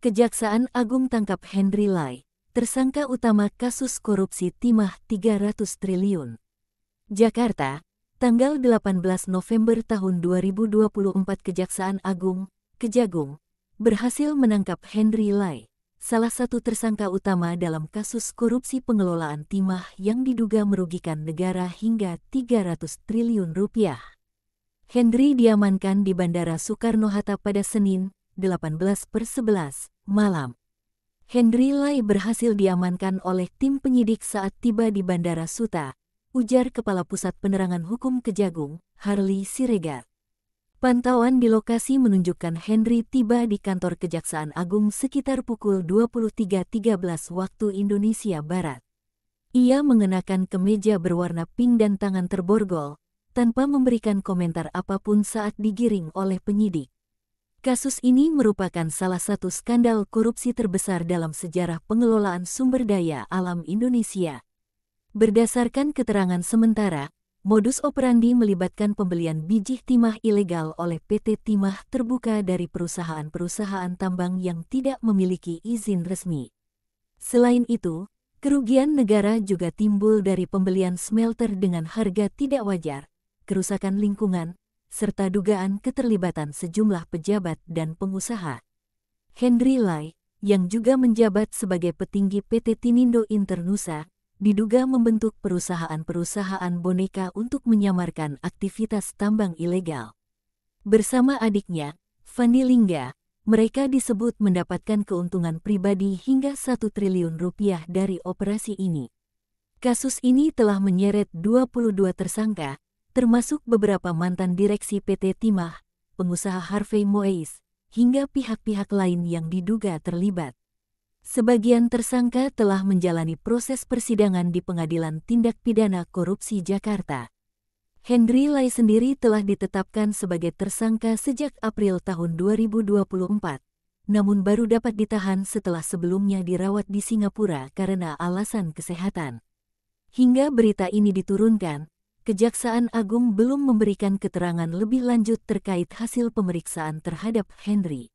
Kejaksaan Agung tangkap Henry Lai, tersangka utama kasus korupsi timah 300 triliun. Jakarta, tanggal 18 November tahun 2024 Kejaksaan Agung, Kejagung, berhasil menangkap Henry Lai, salah satu tersangka utama dalam kasus korupsi pengelolaan timah yang diduga merugikan negara hingga 300 triliun rupiah. Henry diamankan di Bandara Soekarno-Hatta pada Senin, 18/11, malam. Henry Lai berhasil diamankan oleh tim penyidik saat tiba di Bandara Suta, ujar Kepala Pusat Penerangan Hukum Kejagung, Harley Siregar. Pantauan di lokasi menunjukkan Henry tiba di kantor Kejaksaan Agung sekitar pukul 23.13 waktu Indonesia Barat. Ia mengenakan kemeja berwarna pink dan tangan terborgol, tanpa memberikan komentar apapun saat digiring oleh penyidik. Kasus ini merupakan salah satu skandal korupsi terbesar dalam sejarah pengelolaan sumber daya alam Indonesia. Berdasarkan keterangan sementara, modus operandi melibatkan pembelian biji timah ilegal oleh PT Timah Terbuka dari perusahaan-perusahaan tambang yang tidak memiliki izin resmi. Selain itu, kerugian negara juga timbul dari pembelian smelter dengan harga tidak wajar, kerusakan lingkungan, serta dugaan keterlibatan sejumlah pejabat dan pengusaha. Henry Lai, yang juga menjabat sebagai petinggi PT Tinindo Internusa, diduga membentuk perusahaan-perusahaan boneka untuk menyamarkan aktivitas tambang ilegal. Bersama adiknya, Fandi Lingga, mereka disebut mendapatkan keuntungan pribadi hingga 1 triliun rupiah dari operasi ini. Kasus ini telah menyeret 22 tersangka, termasuk beberapa mantan direksi PT Timah, pengusaha Harvey Moise, hingga pihak-pihak lain yang diduga terlibat. Sebagian tersangka telah menjalani proses persidangan di Pengadilan Tindak Pidana Korupsi Jakarta. Henry Lai sendiri telah ditetapkan sebagai tersangka sejak April tahun 2024, namun baru dapat ditahan setelah sebelumnya dirawat di Singapura karena alasan kesehatan. Hingga berita ini diturunkan, Kejaksaan Agung belum memberikan keterangan lebih lanjut terkait hasil pemeriksaan terhadap Henry.